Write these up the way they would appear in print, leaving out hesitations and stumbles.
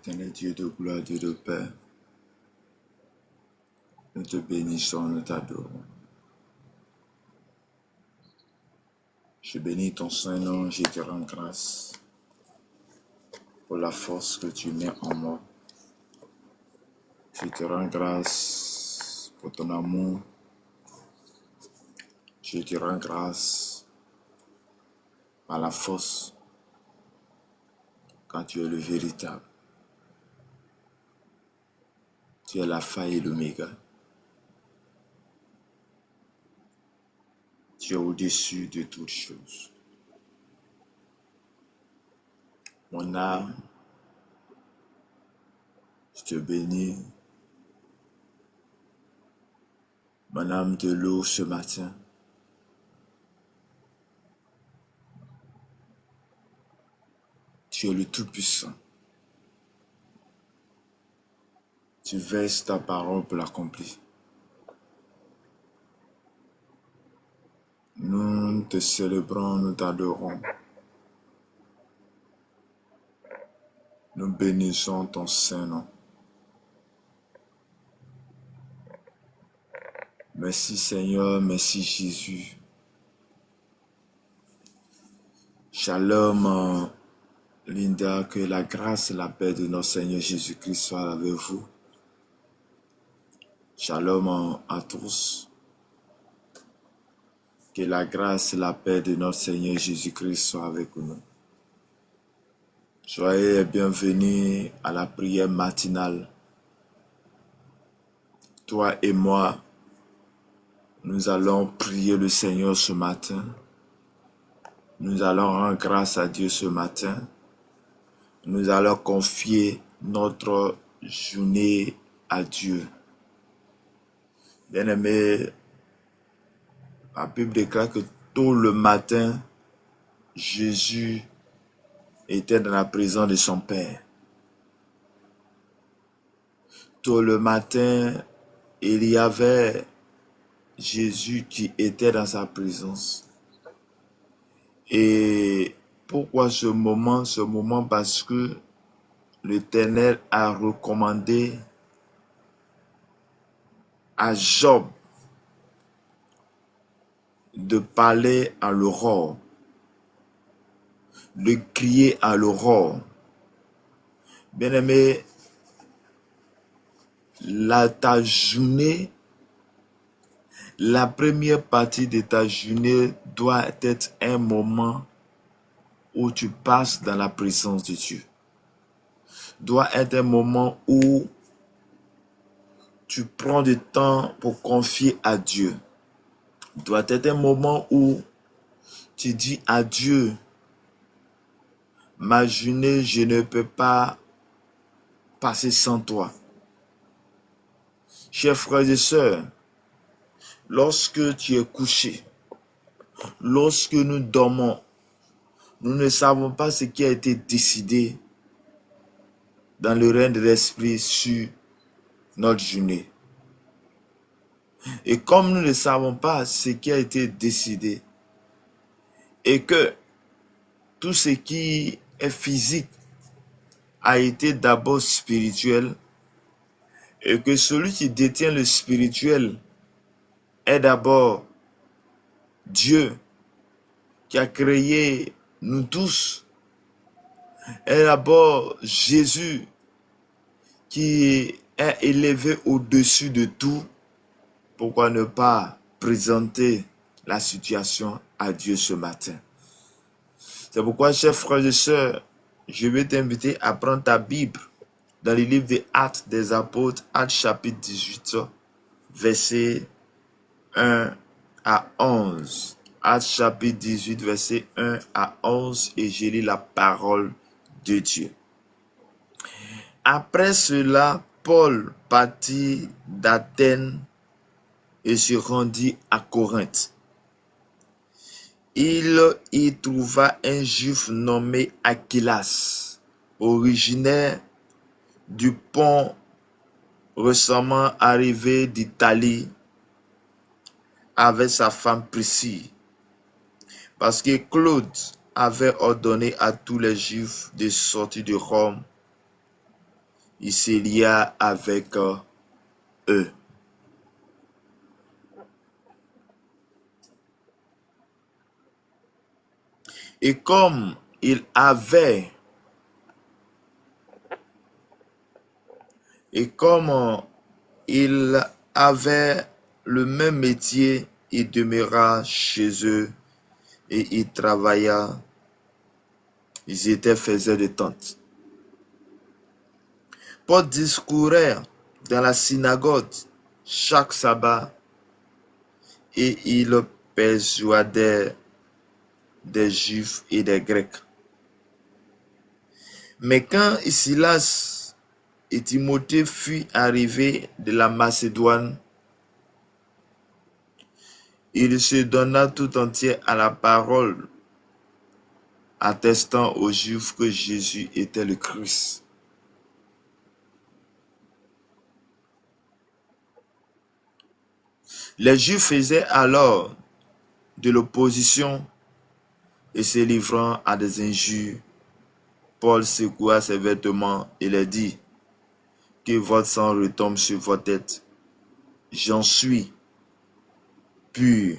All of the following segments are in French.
Éternel Dieu de gloire, Dieu de paix, nous te bénissons, nous t'adorons. Je bénis ton Saint-Nom, je te rends grâce pour la force que tu mets en moi. Je te rends grâce pour ton amour. Je te rends grâce par la force quand tu es le véritable. Tu es l'alpha et l'oméga. Tu es au-dessus de toutes choses. Mon âme, je te bénis. Mon âme te loue ce matin. Tu es le Tout-Puissant. Tu verses ta parole pour l'accomplir. Nous te célébrons, nous t'adorons. Nous bénissons ton Saint-Nom. Merci Seigneur, merci Jésus. Shalom, Linda, que la grâce et la paix de notre Seigneur Jésus-Christ soient avec vous. Shalom à tous. Que la grâce et la paix de notre Seigneur Jésus-Christ soient avec nous. Soyez les bienvenus à la prière matinale. Toi et moi, nous allons prier le Seigneur ce matin. Nous allons rendre grâce à Dieu ce matin. Nous allons confier notre journée à Dieu. Bien-aimés, la Bible déclare que tôt le matin, Jésus était dans la présence de son Père. Tôt le matin, il y avait Jésus qui était dans sa présence. Et pourquoi ce moment? Ce moment parce que l'Éternel a recommandé à Job de parler à l'aurore, de crier à l'aurore. Bien-aimé, ta journée, la première partie de ta journée doit être un moment où tu passes dans la présence de Dieu. Doit être un moment où tu prends du temps pour confier à Dieu. Doit être un moment où tu dis à Dieu, ma journée, je ne peux pas passer sans toi. Chers frères et sœurs, lorsque tu es couché, lorsque nous dormons, nous ne savons pas ce qui a été décidé dans le règne de l'esprit sur notre journée. Et comme nous ne savons pas ce qui a été décidé, et que tout ce qui est physique a été d'abord spirituel, et que celui qui détient le spirituel est d'abord Dieu qui a créé nous tous, est d'abord Jésus qui est élevé au-dessus de tout. Pourquoi ne pas présenter la situation à Dieu ce matin? C'est pourquoi, chers frères et sœurs, je vais t'inviter à prendre ta Bible dans le livre des Actes des Apôtres, Actes chapitre 18, versets 1 à 11. Actes chapitre 18, versets 1 à 11, et je lis la parole de Dieu. Après cela, Paul partit d'Athènes et se rendit à Corinthe. Il y trouva un juif nommé Aquilas, originaire du pont récemment arrivé d'Italie avec sa femme Priscille, parce que Claude avait ordonné à tous les juifs de sortir de Rome il se lia avec eux. Et comme il avait, le même métier, il demeura chez eux et il travailla. Ils faisaient des tentes. Paul discourait dans la synagogue chaque sabbat et il persuadait des Juifs et des Grecs. Mais quand Silas et Timothée furent arrivés de la Macédoine, il se donna tout entier à la parole, attestant aux Juifs que Jésus était le Christ. Les Juifs faisaient alors de l'opposition et se livrant à des injures. Paul secoua ses vêtements et leur dit: que votre sang retombe sur votre tête. J'en suis pur.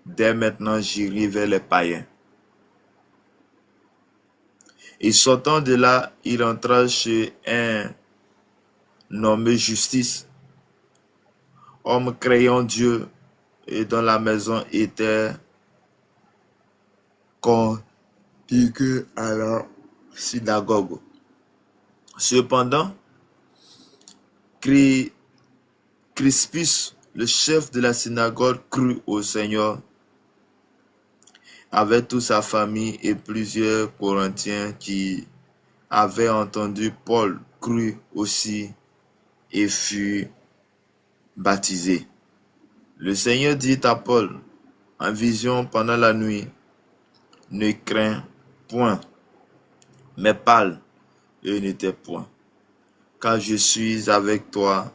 Dès maintenant, j'irai vers les païens. Et sortant de là, il entra chez un nommé Justice, homme craignant Dieu, et dont la maison était contiguë à la synagogue. Cependant, Crispus, le chef de la synagogue, crut au Seigneur avec toute sa famille, et plusieurs Corinthiens qui avaient entendu Paul crut aussi et furent baptisés. Le Seigneur dit à Paul en vision pendant la nuit: ne crains point, mais parle et ne tais point, car je suis avec toi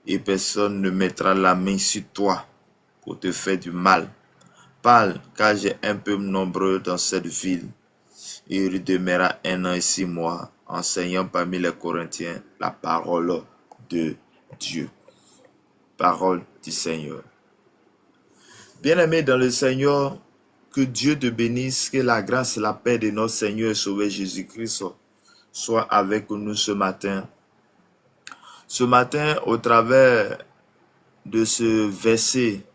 et personne ne mettra la main sur toi pour te faire du mal. Parle, car j'ai un peuple nombreux dans cette ville. Et il demeura 1 an et 6 mois, enseignant parmi les Corinthiens la parole de Dieu. Parole du Seigneur. Bien-aimé dans le Seigneur, que Dieu te bénisse, que la grâce et la paix de notre Seigneur et Sauveur Jésus-Christ soient avec nous ce matin. Ce matin, au travers de ce verset,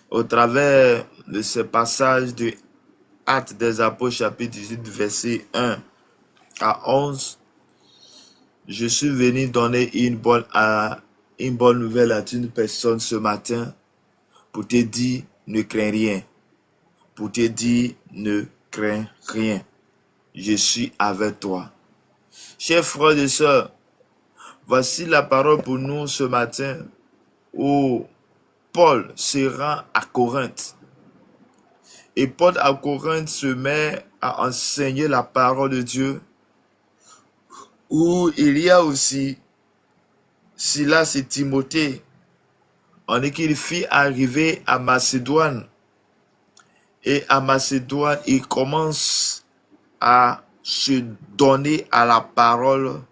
au travers de ce passage de Actes des Apôtres, chapitre 18, verset 1 à 11, je suis venu donner une bonne nouvelle à une personne ce matin pour te dire ne crains rien. Pour te dire ne crains rien. Je suis avec toi. Chers frères et sœurs, voici la parole pour nous ce matin où Paul se rend à Corinthe. Et Paul à Corinthe se met à enseigner la parole de Dieu, où il y a aussi Silas et Timothée. On dit qu'il fit arriver à Macédoine. Et à Macédoine, il commence à se donner à la parole.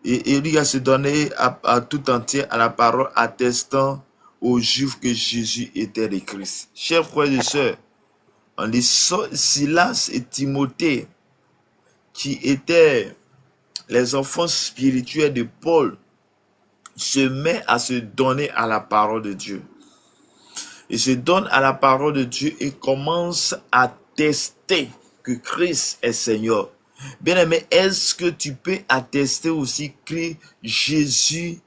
Et il a se donné à tout entier à la parole, attestant aux Juifs que Jésus était le Christ. Chers frères et sœurs, on dit Silas et Timothée, qui étaient les enfants spirituels de Paul, se met à se donner à la parole de Dieu. Il se donne à la parole de Dieu et commence à tester que Christ est Seigneur. Bien-aimé, est-ce que tu peux attester aussi que Jésus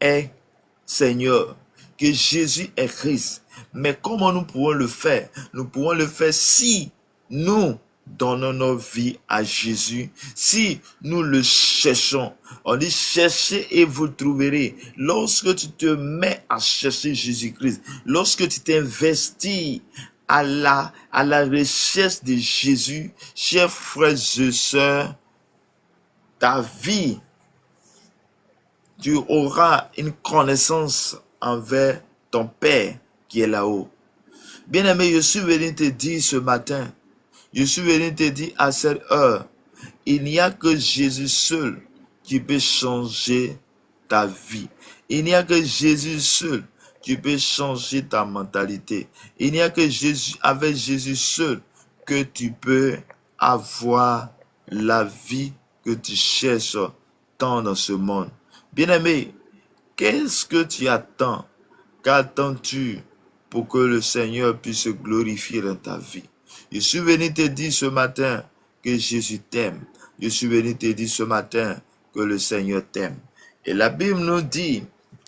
est Seigneur, que Jésus est Christ? Mais comment nous pouvons le faire? Nous pouvons le faire si nous donnons nos vies à Jésus, si nous le cherchons. On dit cherchez et vous trouverez. Lorsque tu te mets à chercher Jésus-Christ, lorsque tu t'investis à la recherche de Jésus, chers frères et sœurs, ta vie, tu auras une connaissance envers ton Père qui est là-haut. Bien-aimé, je suis venu te dire ce matin, Je suis venu te dire à cette heure, il n'y a que Jésus seul qui peut changer ta vie. Il n'y a que Jésus seul qui peut changer ta mentalité. Il n'y a que Jésus, avec Jésus seul, que tu peux avoir la vie que tu cherches tant dans ce monde. Bien-aimé, qu'est-ce que tu attends? Qu'attends-tu pour que le Seigneur puisse se glorifier dans ta vie? Je suis venu te dire ce matin que Jésus t'aime. Je suis venu te dire ce matin que le Seigneur t'aime. Et la Bible nous dit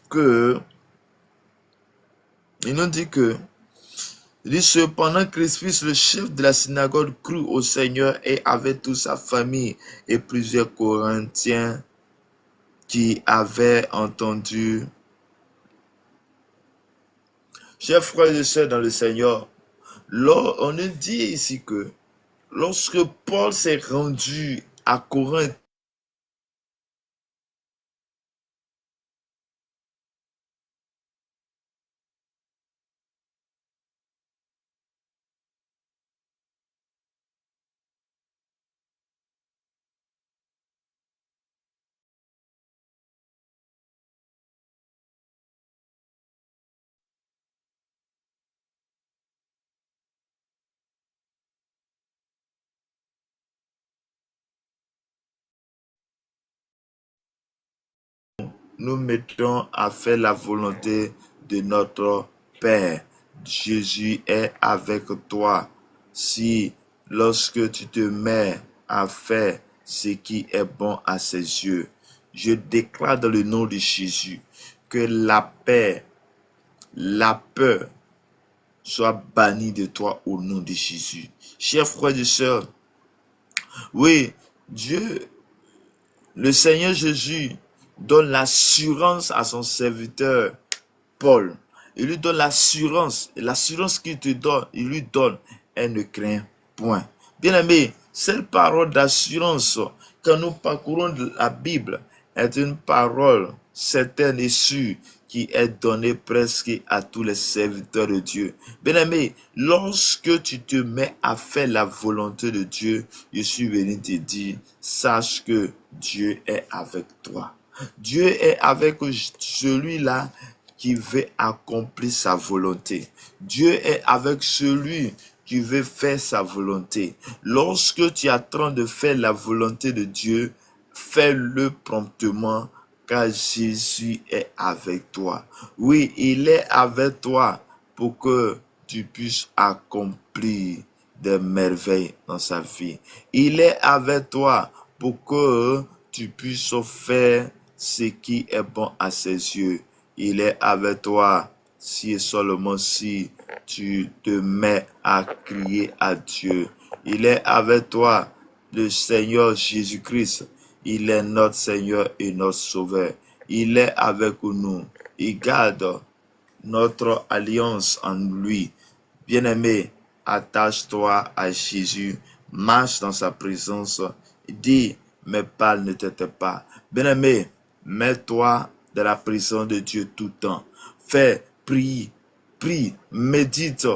que, il dit cependant Crispus, le chef de la synagogue, crut au Seigneur et avec toute sa famille et plusieurs Corinthiens qui avaient entendu. Chers frères et sœurs dans le Seigneur, on nous dit ici que lorsque Paul s'est rendu à Corinthe, nous mettons à faire la volonté de notre Père. Jésus est avec toi. Si lorsque tu te mets à faire ce qui est bon à ses yeux, je déclare dans le nom de Jésus que la paix, la peur soit bannie de toi au nom de Jésus. Chers frères et sœurs, oui, Dieu, le Seigneur Jésus donne l'assurance à son serviteur Paul. Il lui donne l'assurance. Et l'assurance qu'il te donne, il lui donne, elle ne craint point. Bien-aimé, cette parole d'assurance, quand nous parcourons la Bible, est une parole certaine et sûre qui est donnée presque à tous les serviteurs de Dieu. Bien-aimé, lorsque tu te mets à faire la volonté de Dieu, je suis venu te dire, sache que Dieu est avec toi. Dieu est avec celui-là qui veut accomplir sa volonté. Dieu est avec celui qui veut faire sa volonté. Lorsque tu es en train de faire la volonté de Dieu, fais-le promptement car Jésus est avec toi. Oui, il est avec toi pour que tu puisses accomplir des merveilles dans sa vie. Il est avec toi pour que tu puisses faire ce qui est bon à ses yeux. Il est avec toi si et seulement si tu te mets à crier à Dieu. Il est avec toi, le Seigneur Jésus-Christ. Il est notre Seigneur et notre Sauveur. Il est avec nous. Il garde notre alliance en lui. Bien-aimé, attache-toi à Jésus, marche dans sa présence, dis, mes pas ne t'aident pas. Bien-aimé, mets-toi dans la présence de Dieu tout le temps. Fais, prie, médite.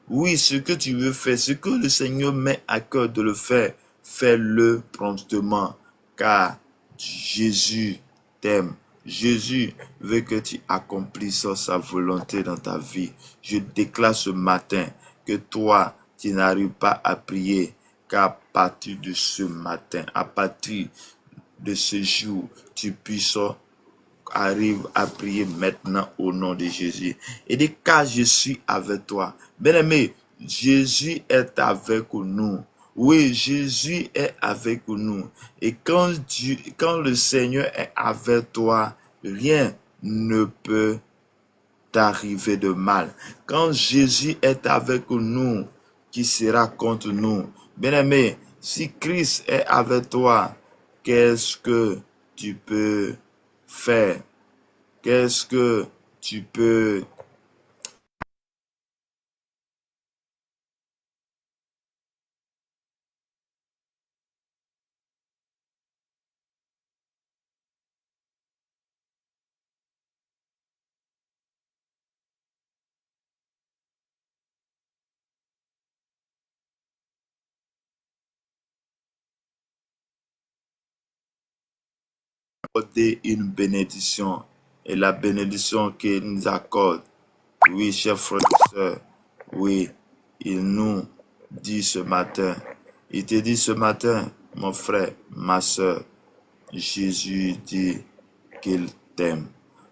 Oui, ce que tu veux faire, ce que le Seigneur met à cœur de le faire, fais-le promptement, car Jésus t'aime. Jésus veut que tu accomplisses sa volonté dans ta vie. Je déclare ce matin que toi, tu n'arrives pas à prier, qu'à partir de ce matin, à partir de ce jour, tu puisses arriver à prier maintenant au nom de Jésus. Et dit, car je suis avec toi. Bien-aimé, Jésus est avec nous. Oui, Jésus est avec nous. Et quand le Seigneur est avec toi, rien ne peut t'arriver de mal. Quand Jésus est avec nous, qui sera contre nous? Bien-aimé, si Christ est avec toi, qu'est-ce que tu peux faire? Qu'est-ce que tu peux accorder une bénédiction. Et la bénédiction qu'il nous accorde, oui, chers frères et sœurs, oui, il nous dit ce matin, il te dit ce matin, mon frère, ma sœur, Jésus dit qu'il t'aime.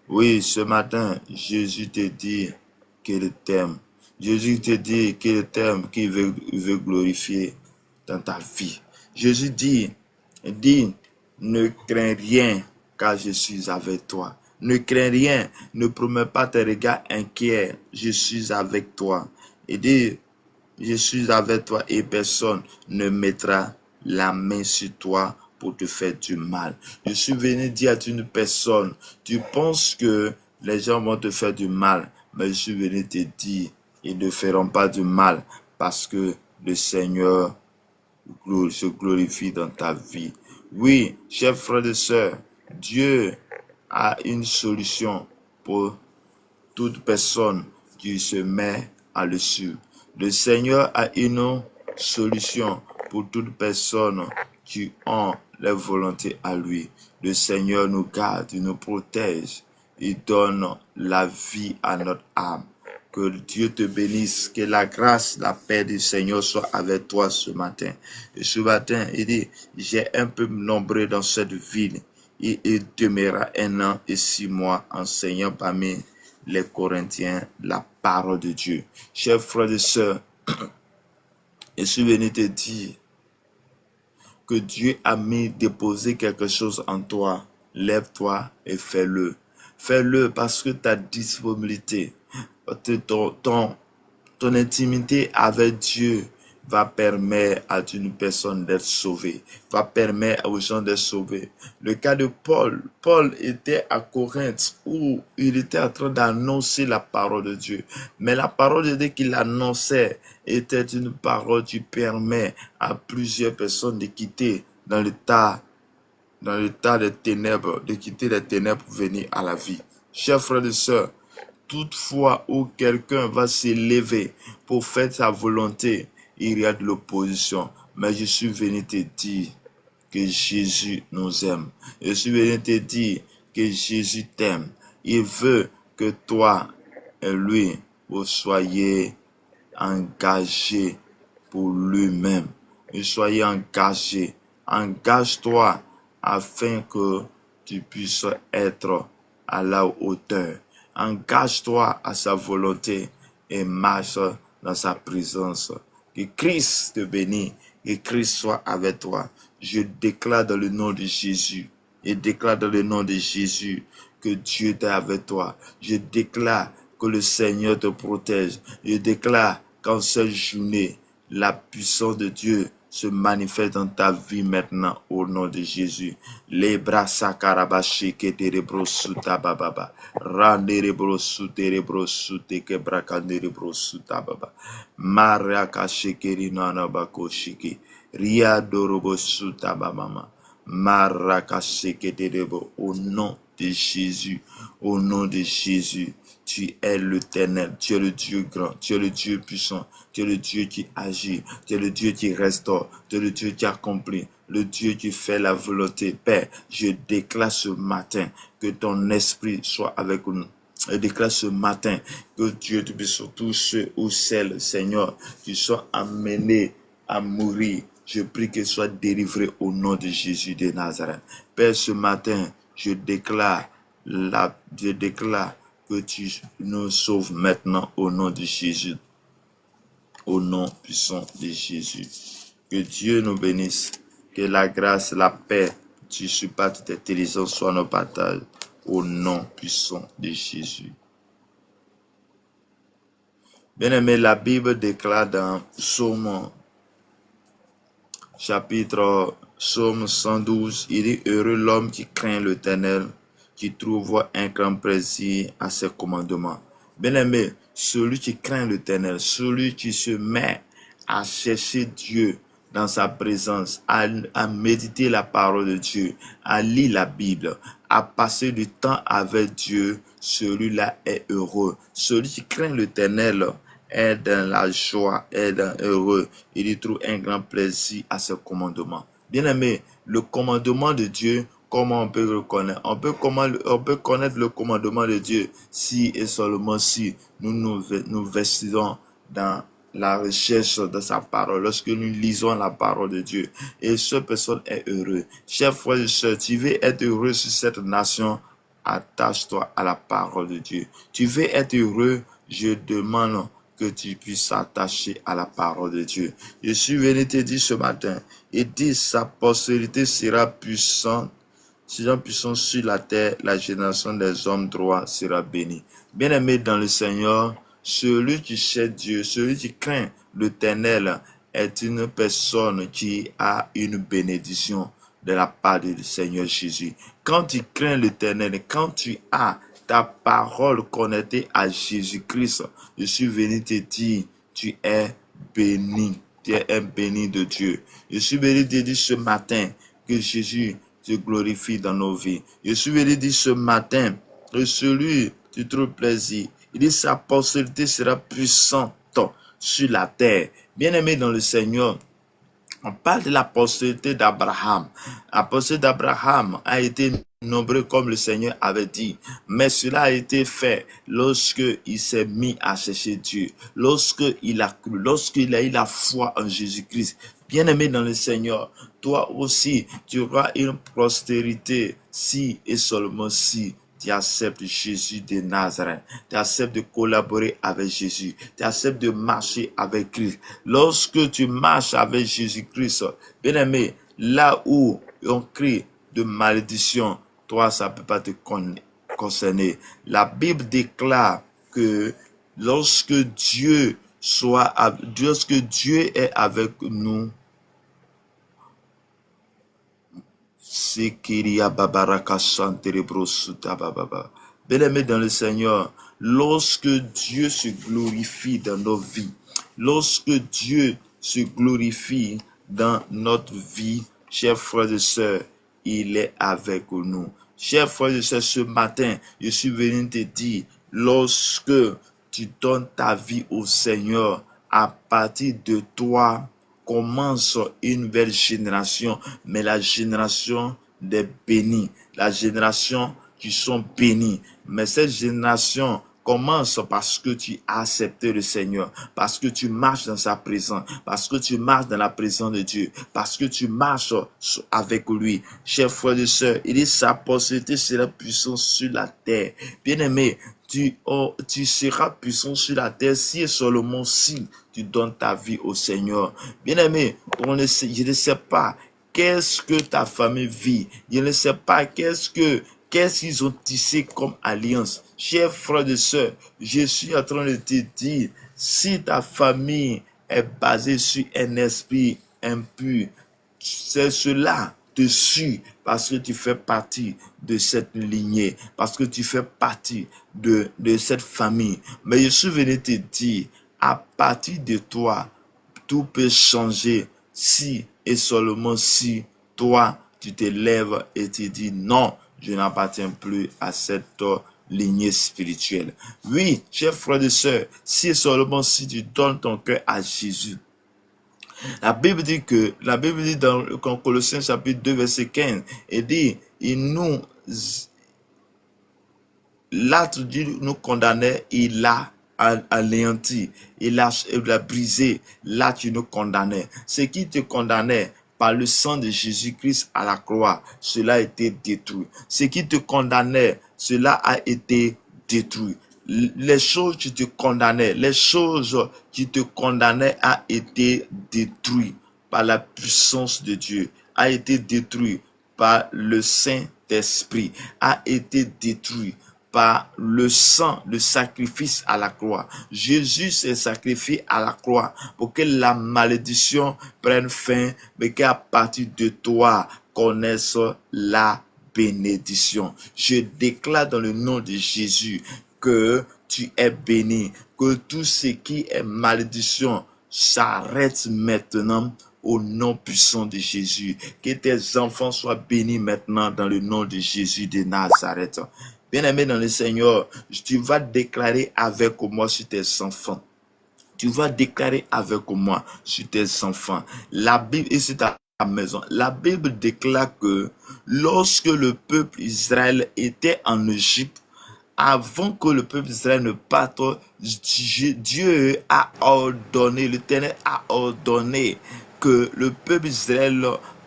Oui, ce matin, Jésus te dit qu'il t'aime. Jésus te dit qu'il t'aime, qu'il veut glorifier dans ta vie. Jésus dit, ne crains rien, car je suis avec toi. Ne crains rien, ne promets pas tes regards inquiets, je suis avec toi. Et dit, je suis avec toi et personne ne mettra la main sur toi pour te faire du mal. Je suis venu dire à une personne, tu penses que les gens vont te faire du mal, mais je suis venu te dire, ils ne feront pas du mal parce que le Seigneur se glorifie dans ta vie. Oui, chers frères et sœurs, Dieu a une solution pour toute personne qui se met à le suivre. Le Seigneur a une solution pour toute personne qui ont la volonté à lui. Le Seigneur nous garde, il nous protège, il donne la vie à notre âme. Que Dieu te bénisse, que la grâce, la paix du Seigneur soit avec toi ce matin. Et ce matin, il dit, j'ai un peu nombreux dans cette ville. Il demeura 1 an et 6 mois enseignant parmi les Corinthiens la parole de Dieu. Chers frères et sœurs, je suis venu te dire que Dieu a déposé quelque chose en toi. Lève-toi et fais-le. Fais-le parce que ta disponibilité, ton intimité avec Dieu va permettre à une personne d'être sauvée, va permettre aux gens d'être sauvés. Le cas de Paul, Paul était à Corinthe où il était en train d'annoncer la parole de Dieu. Mais la parole de Dieu qu'il annonçait était une parole qui permet à plusieurs personnes de quitter dans l'état des ténèbres, de quitter les ténèbres pour venir à la vie. Chers frères et sœurs, toutefois où quelqu'un va s'élever pour faire sa volonté, il y a de l'opposition. Mais je suis venu te dire que Jésus nous aime. Je suis venu te dire que Jésus t'aime. Il veut que toi et lui, vous soyez engagés pour lui-même. Vous soyez engagés. Engage-toi afin que tu puisses être à la hauteur. Engage-toi à sa volonté et marche dans sa présence. Que Christ te bénisse, que Christ soit avec toi. Je déclare dans le nom de Jésus, et déclare dans le nom de Jésus que Dieu est avec toi. Je déclare que le Seigneur te protège. Je déclare qu'en cette journée, la puissance de Dieu se manifeste dans ta vie maintenant au nom de Jésus. Les bras sakarabashi ke terebro suta bababa. Randerebro suterebro sute ke brakanderebro suta baba. Marakashi kerinana bako shiki. Ria dorobo suta babama. Marakashi ke terebo au nom de Jésus. Au nom de Jésus. Tu es l'Éternel, tu es le Dieu grand, tu es le Dieu puissant, tu es le Dieu qui agit, tu es le Dieu qui restaure, tu es le Dieu qui accomplit, le Dieu qui fait la volonté. Père, je déclare ce matin que ton esprit soit avec nous. Je déclare ce matin que Dieu te puisse sur tous ceux ou celles, Seigneur, qui sont amenés à mourir. Je prie qu'ils soient délivrés au nom de Jésus de Nazareth. Père, ce matin, je déclare que tu nous sauves maintenant au nom de Jésus. Au nom puissant de Jésus. Que Dieu nous bénisse. Que la grâce, la paix, tu supplie toute intelligence soit nos partages. Au nom puissant de Jésus. Bien-aimé, la Bible déclare dans Psaume 112, il dit heureux l'homme qui craint l'Éternel, qui trouve un grand plaisir à ses commandements. Bien-aimé, celui qui craint l'Éternel, celui qui se met à chercher Dieu dans sa présence, à méditer la parole de Dieu, à lire la Bible, à passer du temps avec Dieu, celui-là est heureux. Celui qui craint l'Éternel est dans la joie, est heureux. Il y trouve un grand plaisir à ses commandements. Bien-aimé, le commandement de Dieu comment on peut reconnaître? On peut connaître le commandement de Dieu si et seulement si nous vestissons dans la recherche de sa parole, lorsque nous lisons la parole de Dieu. Et cette personne est heureuse. Chers frères et sœurs, tu veux être heureux sur cette nation, attache-toi à la parole de Dieu. Tu veux être heureux, je demande que tu puisses s'attacher à la parole de Dieu. Je suis venu te dire ce matin, et dit sa postérité sera puissante sur la terre, la génération des hommes droits sera bénie. Bien-aimé dans le Seigneur, celui qui cherche Dieu, celui qui craint l'Éternel est une personne qui a une bénédiction de la part du Seigneur Jésus. Quand tu crains l'Éternel, quand tu as ta parole connectée à Jésus-Christ, je suis venu te dire, tu es béni. Tu es un béni de Dieu. Je suis venu te dire ce matin que Jésus te glorifie dans nos vies. Je suis venu dire ce matin que celui qui trouve plaisir, il dit sa postérité sera puissante sur la terre. Bien-aimé dans le Seigneur, on parle de la postérité d'Abraham. La postérité d'Abraham a été nombreux comme le Seigneur avait dit, mais cela a été fait lorsque il s'est mis à chercher Dieu, lorsque il a cru, lorsqu'il a eu la foi en Jésus-Christ. Bien-aimé dans le Seigneur, toi aussi, tu auras une postérité si et seulement si tu acceptes Jésus de Nazareth, tu acceptes de collaborer avec Jésus, tu acceptes de marcher avec Christ. Lorsque tu marches avec Jésus-Christ, bien-aimé, là où on crie de malédiction, toi, ça ne peut pas te concerner. La Bible déclare que lorsque Dieu est avec nous, bien-aimé dans le Seigneur, lorsque Dieu se glorifie dans nos vies, lorsque Dieu se glorifie dans notre vie, chers frères et sœurs, il est avec nous. Chers frères et sœurs, ce matin, je suis venu te dire, lorsque tu donnes ta vie au Seigneur, à partir de toi, commence une nouvelle génération, mais la génération des bénis, la génération qui sont bénis. Mais cette génération commence parce que tu as accepté le Seigneur, parce que tu marches dans sa présence, parce que tu marches dans la présence de Dieu, parce que tu marches avec lui. Chers frères et sœurs, il dit sa postérité sera puissante sur la terre. Bien-aimé, tu seras puissant sur la terre si et seulement si tu donnes ta vie au Seigneur. Bien-aimé, je ne sais pas qu'est-ce que ta famille vit. Je ne sais pas qu'est-ce qu'ils ont tissé comme alliance. Chers frères et sœurs, je suis en train de te dire, si ta famille est basée sur un esprit impur, c'est cela te suit parce que tu fais partie de cette lignée, parce que tu fais partie de cette famille. Mais je suis venu te dire, à partir de toi, tout peut changer si et seulement si toi, tu te lèves et tu dis non, je n'appartiens plus à cette lignée spirituelle. Oui, chers frères et sœurs, si et seulement si tu donnes ton cœur à Jésus. La Bible dit dans Colossiens chapitre 2 verset 15, il dit, l'acte de Dieu nous condamnait, il l'a anéanti, il a brisé, là tu nous condamnais. Ce qui te condamnait par le sang de Jésus-Christ à la croix, cela a été détruit. Ce qui te condamnait, cela a été détruit. Les choses qui te condamnaient, a été détruit par la puissance de Dieu, a été détruit par le Saint-Esprit, a été détruit par le sang, le sacrifice à la croix. Jésus s'est sacrifié à la croix pour que la malédiction prenne fin, mais qu'à partir de toi connaisse la bénédiction. Je déclare dans le nom de Jésus que tu es béni, que tout ce qui est malédiction s'arrête maintenant au nom puissant de Jésus. Que tes enfants soient bénis maintenant dans le nom de Jésus de Nazareth. Bien-aimé dans le Seigneur, tu vas déclarer avec moi sur tes enfants. Tu vas déclarer avec moi sur tes enfants. La Bible, et c'est la maison. La Bible déclare que lorsque le peuple Israël était en Égypte, avant que le peuple d'Israël ne parte, Dieu a ordonné, l'Éternel a ordonné que le peuple d'Israël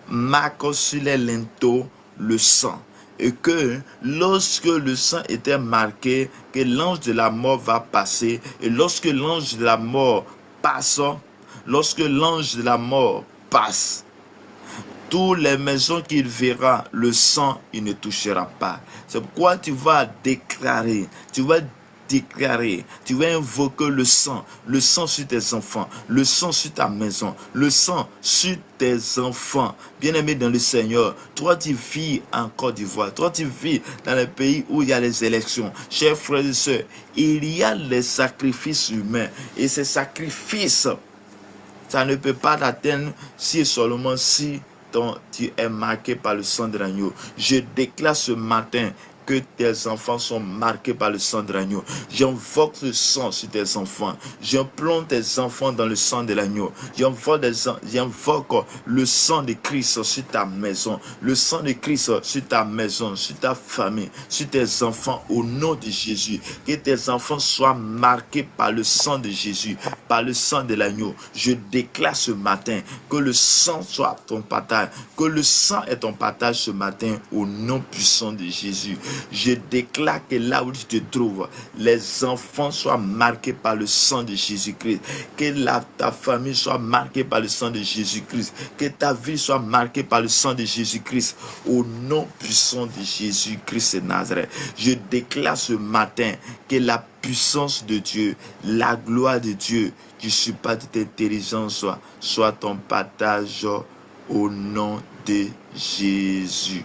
marque sur les linteaux le sang. Et que lorsque le sang était marqué, que l'ange de la mort va passer. Et lorsque l'ange de la mort passe, lorsque l'ange de la mort passe, toutes les maisons qu'il verra, le sang, il ne touchera pas. C'est pourquoi tu vas déclarer, tu vas invoquer le sang sur tes enfants, le sang sur ta maison, le sang sur tes enfants. Bien-aimé dans le Seigneur, toi tu vis en Côte d'Ivoire, toi tu vis dans les pays où il y a les élections. Chers frères et sœurs, il y a les sacrifices humains et ces sacrifices, ça ne peut pas t'atteindre si et seulement si tu es marqué par le sang de l'agneau. Je déclare ce matin que tes enfants sont marqués par le sang de l'agneau. J'invoque le sang sur tes enfants. J'implante tes enfants dans le sang de l'agneau. J'invoque le sang de Christ sur ta maison. Le sang de Christ sur ta maison, sur ta famille, sur tes enfants au nom de Jésus. Que tes enfants soient marqués par le sang de Jésus, par le sang de l'agneau. Je déclare ce matin que le sang soit ton partage, que le sang est ton partage ce matin au nom puissant de Jésus. Je déclare que là où tu te trouves, les enfants soient marqués par le sang de Jésus-Christ. Que ta famille soit marquée par le sang de Jésus-Christ. Que ta vie soit marquée par le sang de Jésus-Christ. Au nom puissant de Jésus-Christ de Nazareth. Je déclare ce matin que la puissance de Dieu, la gloire de Dieu, qui surpasse toute intelligence, soit ton partage au nom de Jésus.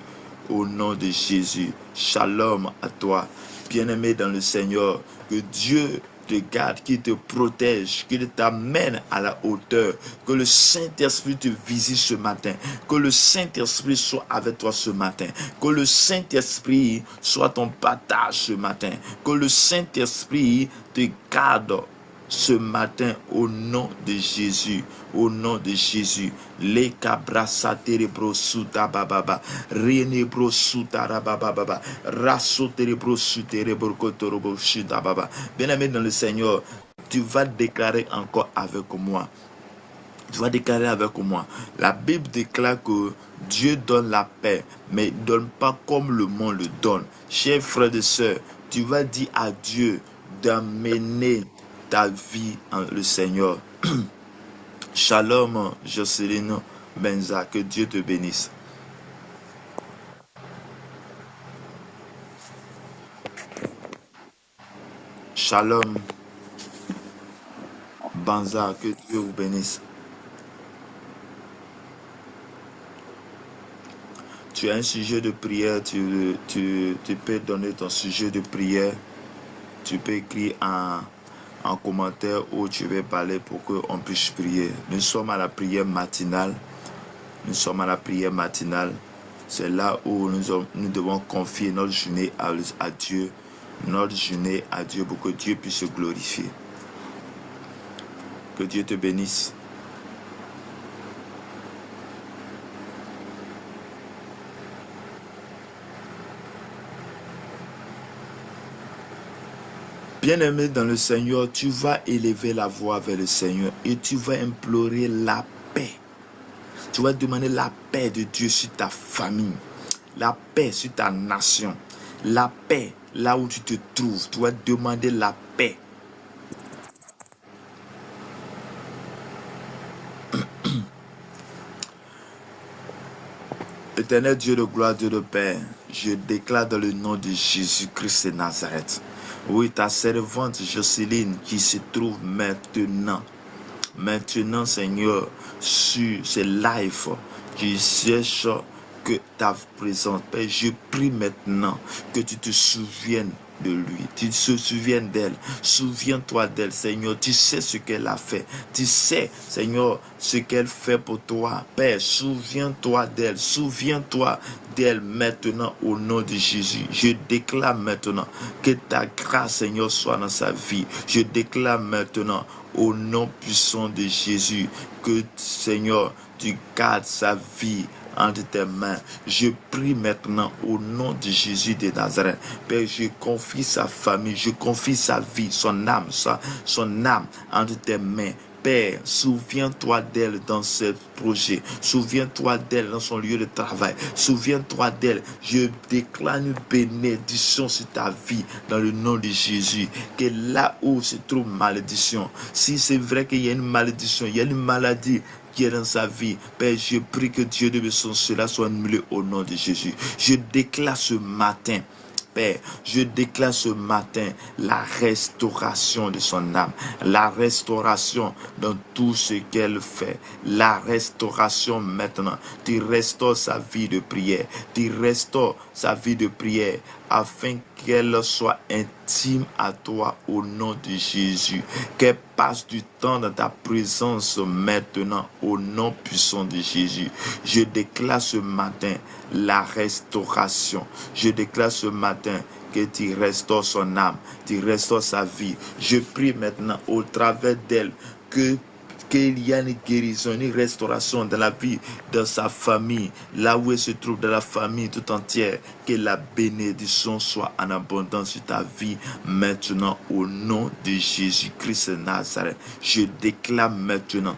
Au nom de Jésus. Shalom à toi, bien-aimé dans le Seigneur. Que Dieu te garde, qu'il te protège, qu'il t'amène à la hauteur. Que le Saint-Esprit te visite ce matin. Que le Saint-Esprit soit avec toi ce matin. Que le Saint-Esprit soit ton partage ce matin. Que le Saint-Esprit te garde ce matin au nom de Jésus. Au nom de Jésus. Les cabrasa terebro suta bababa. Renebro suta rabababa. Rasso terebro suterebro kotorobo suta baba. Bien-aimé dans le Seigneur, tu vas déclarer encore avec moi. Tu vas déclarer avec moi. La Bible déclare que Dieu donne la paix, mais il ne donne pas comme le monde le donne. Chers frères et sœurs, tu vas dire à Dieu d'amener ta vie en le Seigneur. Shalom, Jocelyne Benza, que Dieu te bénisse. Shalom, Benza, que Dieu vous bénisse. Tu as un sujet de prière, tu peux donner ton sujet de prière. Tu peux écrire en commentaire où tu veux parler pour qu'on puisse prier. Nous sommes à la prière matinale. Nous sommes à la prière matinale. C'est là où nous devons confier notre journée à Dieu. Notre journée à Dieu pour que Dieu puisse se glorifier. Que Dieu te bénisse. Bien-aimé dans le Seigneur, tu vas élever la voix vers le Seigneur et tu vas implorer la paix. Tu vas demander la paix de Dieu sur ta famille, la paix sur ta nation, la paix là où tu te trouves. Tu vas demander la paix. Éternel Dieu de gloire, Dieu de Père, je déclare dans le nom de Jésus-Christ de Nazareth. Oui, ta servante Jocelyne qui se trouve maintenant, Seigneur, sur ces lives, qui cherche que ta présence, Père, je prie maintenant que tu te souviennes de lui, tu te souviennes d'elle, souviens-toi d'elle, Seigneur, tu sais ce qu'elle a fait, tu sais, Seigneur, ce qu'elle fait pour toi, Père, souviens-toi d'elle maintenant au nom de Jésus. Je déclare maintenant que ta grâce, Seigneur, soit dans sa vie. Je déclare maintenant au nom puissant de Jésus que, Seigneur, tu gardes sa vie entre tes mains. Je prie maintenant au nom de Jésus de Nazareth. Père, je confie sa famille, je confie sa vie, son âme entre tes mains. Père, souviens-toi d'elle dans ce projet. Souviens-toi d'elle dans son lieu de travail. Souviens-toi d'elle. Je déclare une bénédiction sur ta vie dans le nom de Jésus. Que là où se trouve malédiction, si c'est vrai qu'il y a une malédiction, il y a une maladie qui est dans sa vie, Père, je prie que Dieu de cela soit annulé au nom de Jésus. Je déclare ce matin, Père, je déclare ce matin la restauration de son âme, la restauration dans tout ce qu'elle fait, la restauration maintenant. Tu restaures sa vie de prière, tu restaures sa vie de prière afin qu'elle soit intime à toi au nom de Jésus. Qu'elle passe du temps dans ta présence maintenant au nom puissant de Jésus. Je déclare ce matin la restauration. Je déclare ce matin que tu restaures son âme, tu restaures sa vie. Je prie maintenant au travers d'elle qu'il y a une guérison, une restauration dans la vie, dans sa famille, là où elle se trouve, dans la famille tout entière, que la bénédiction soit en abondance sur ta vie maintenant au nom de Jésus-Christ de Nazareth. Je déclare maintenant,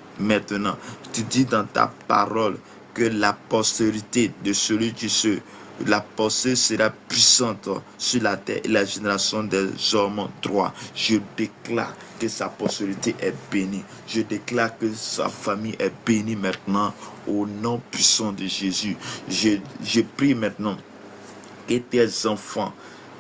tu dis dans ta parole que la postérité de celui qui se la pensée sera puissante sur la terre et la génération des hommes droits. Je déclare que sa postérité est bénie. Je déclare que sa famille est bénie maintenant au nom puissant de Jésus. Je prie maintenant que tes enfants,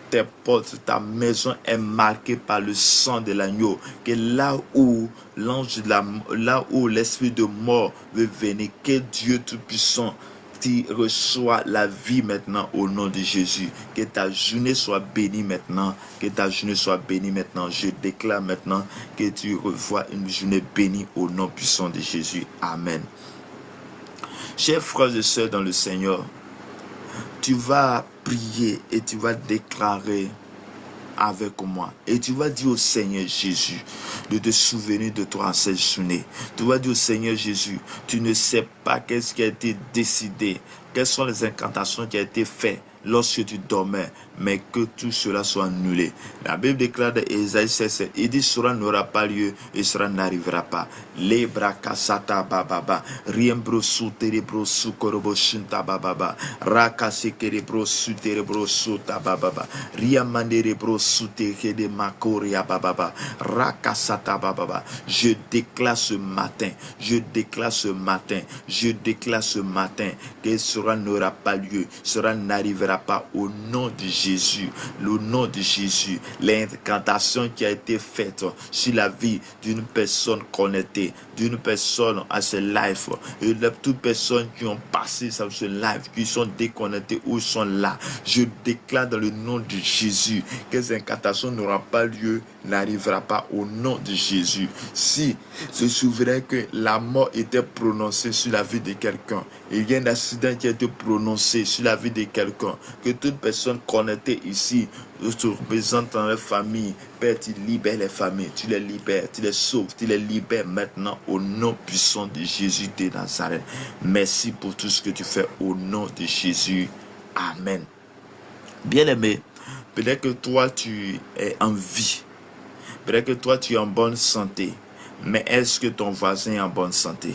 tes portes, ta maison est marquée par le sang de l'agneau. Que là où là où l'esprit de mort veut venir, que Dieu Tout-Puissant tu reçois la vie maintenant au nom de Jésus. Que ta journée soit bénie maintenant. Que ta journée soit bénie maintenant. Je déclare maintenant que tu revois une journée bénie au nom puissant de Jésus. Amen. Chers frères et sœurs dans le Seigneur, tu vas prier et tu vas déclarer avec moi. Et tu vas dire au Seigneur Jésus de te souvenir de toi en cette journée. Tu vas dire au Seigneur Jésus, tu ne sais pas qu'est-ce qui a été décidé, quelles sont les incantations qui ont été faites lorsque tu dormais, mais que tout cela soit annulé. La Bible déclare dans Ésaïe 16, il dit cela n'aura pas lieu et cela n'arrivera pas. Les brakasata bababa, riembro su terebro su korobo shinta bababa, rakase kerebro su terebro su tabababa, riamanderebro su terede makoria bababa, rakasata bababa. Je déclare ce matin que cela n'aura pas lieu, cela n'arrivera pas au nom de Jésus. Le nom de Jésus, l'incantation qui a été faite sur la vie d'une personne connectée, d'une personne à ce live, et toutes personnes qui ont passé sur ce live, qui sont déconnectées ou sont là, je déclare dans le nom de Jésus que ces incantations n'auront pas lieu, n'arrivera pas au nom de Jésus. Si se souviendrait que la mort était prononcée sur la vie de quelqu'un, il y a un accident qui a été prononcé sur la vie de quelqu'un, que toute personne connectée ici se représente dans la famille. Père, tu libères les familles, tu les libères, tu les sauves, tu les libères maintenant au nom puissant de Jésus de Nazareth. Merci pour tout ce que tu fais au nom de Jésus. Amen. Bien-aimé, peut-être que toi tu es en vie, peut-être que toi tu es en bonne santé, mais est-ce que ton voisin est en bonne santé?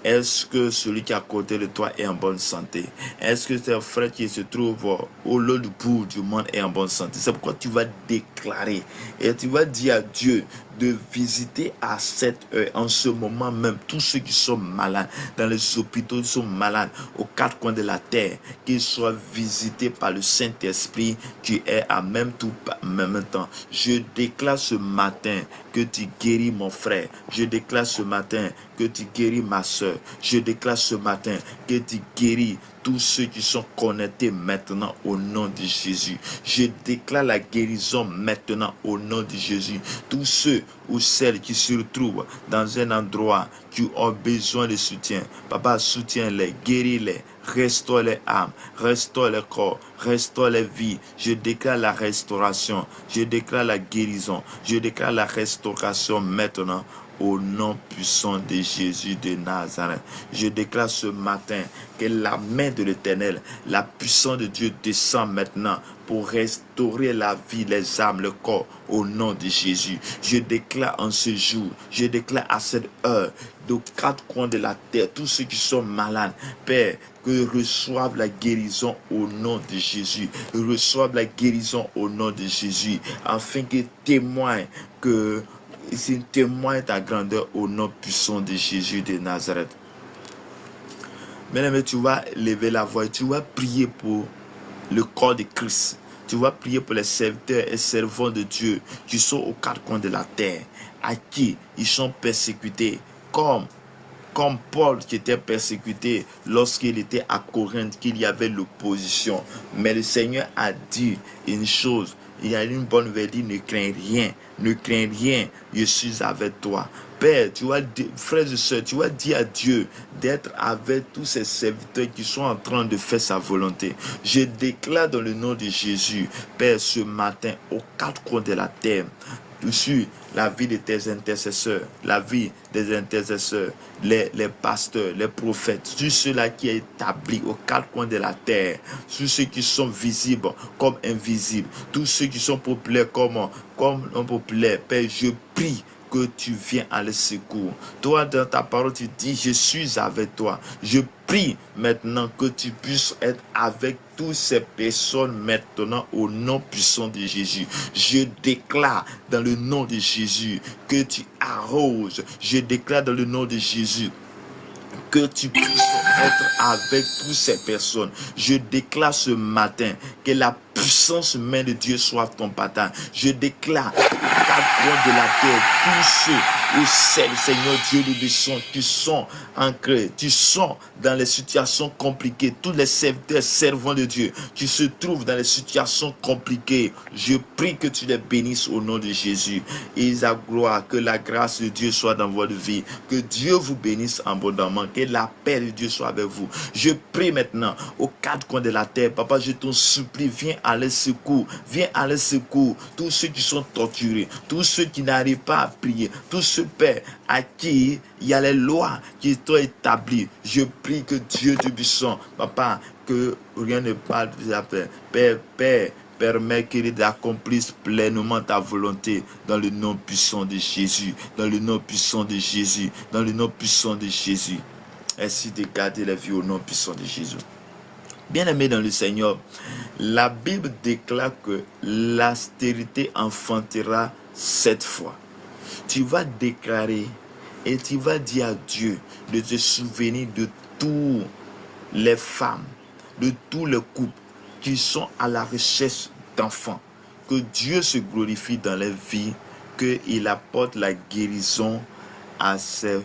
Est-ce que celui qui est à côté de toi est en bonne santé? Est-ce que ton frère qui se trouve au l'autre bout du monde est en bonne santé? C'est pourquoi tu vas déclarer et tu vas dire à Dieu de visiter à cette heure, en ce moment même, tous ceux qui sont malades, dans les hôpitaux, qui sont malades, aux quatre coins de la terre, qu'ils soient visités par le Saint-Esprit qui est à même temps. Je déclare ce matin que tu guéris mon frère. Je déclare ce matin que tu guéris ma soeur. Je déclare ce matin que tu guéris tous ceux qui sont connectés maintenant au nom de Jésus. Je déclare la guérison maintenant au nom de Jésus. Tous ceux ou celles qui se retrouvent dans un endroit qui ont besoin de soutien, Papa, soutiens-les, guéris-les, restaure les âmes, restaure les corps, restaure les vies. Je déclare la restauration, je déclare la guérison, je déclare la restauration maintenant au nom puissant de Jésus de Nazareth. Je déclare ce matin que la main de l'Éternel, la puissance de Dieu descend maintenant pour restaurer la vie, les âmes, le corps, au nom de Jésus. Je déclare en ce jour, je déclare à cette heure, de quatre coins de la terre, tous ceux qui sont malades, Père, que reçoivent la guérison au nom de Jésus. Reçoivent la guérison au nom de Jésus, afin qu'ils témoignent que ils témoignent ta grandeur au nom puissant de Jésus de Nazareth. Bien-aimé, tu vas lever la voix et tu vas prier pour le corps de Christ. Tu vas prier pour les serviteurs et servants de Dieu qui sont aux quatre coins de la terre, à qui ils sont persécutés, comme Paul qui était persécuté lorsqu'il était à Corinthe, qu'il y avait l'opposition. Mais le Seigneur a dit une chose, il y a une bonne nouvelle, ne crains rien, je suis avec toi. Père, tu vas dire, frères et sœurs, tu vas dire à Dieu d'être avec tous ces serviteurs qui sont en train de faire sa volonté. Je déclare dans le nom de Jésus, Père, ce matin, aux quatre coins de la terre, sur la vie de tes intercesseurs, la vie des intercesseurs, les pasteurs, les prophètes, sur ceux-là qui est établi aux quatre coins de la terre, sur ceux qui sont visibles comme invisibles, tous ceux qui sont populaires comme non populaires. Père, je prie que tu viens à le secours. Toi, dans ta parole, tu dis, je suis avec toi. Je prie maintenant que tu puisses être avec toutes ces personnes maintenant au nom puissant de Jésus. Je déclare dans le nom de Jésus que tu arroses. Je déclare dans le nom de Jésus que tu puisses être avec toutes ces personnes. Je déclare ce matin que la puissance même de Dieu soit ton partage. Je déclare aux quatre coins de la terre, tous ceux où c'est le Seigneur Dieu de bénédiction qui sont ancrés, qui sont dans les situations compliquées, tous les serviteurs, servants de Dieu qui se trouvent dans les situations compliquées, je prie que tu les bénisses au nom de Jésus. Et à gloire, que la grâce de Dieu soit dans votre vie, que Dieu vous bénisse abondamment, que la paix de Dieu soit avec vous. Je prie maintenant aux quatre coins de la terre, Papa, je t'en supplie, viens à leur secours, tous ceux qui sont torturés, tous ceux qui n'arrivent pas à prier, tous ceux, Père, à qui il y a les lois qui sont établies. Je prie que Dieu te puissant, Papa, que rien ne parle de la paix. Père, permets qu'il accomplisse pleinement ta volonté dans le nom puissant de Jésus, dans le nom puissant de Jésus, dans le nom puissant de Jésus. Ainsi de garder la vie au nom puissant de Jésus. Bien-aimé dans le Seigneur, la Bible déclare que l'austérité enfantera 7 fois. Tu vas déclarer et tu vas dire à Dieu de te souvenir de toutes les femmes, de tous les couples qui sont à la recherche d'enfants. Que Dieu se glorifie dans leur vie, qu'il apporte la guérison à ces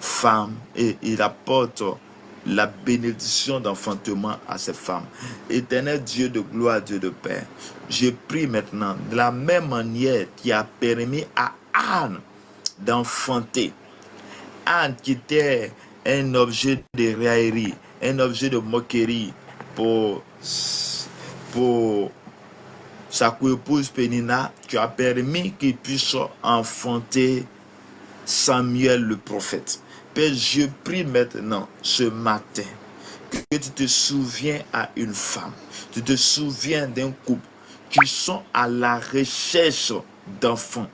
femmes et il apporte la bénédiction d'enfantement à ces femmes. Éternel Dieu de gloire, Dieu de paix, je prie maintenant de la même manière qui a permis à Anne d'enfanter. Anne qui était un objet de raillerie, un objet de moquerie pour sa co-épouse Pénina, tu as permis qu'il puisse enfanter Samuel le prophète. Père, je prie maintenant, ce matin, que tu te souviens à une femme, tu te souviens d'un couple qui sont à la recherche d'enfants.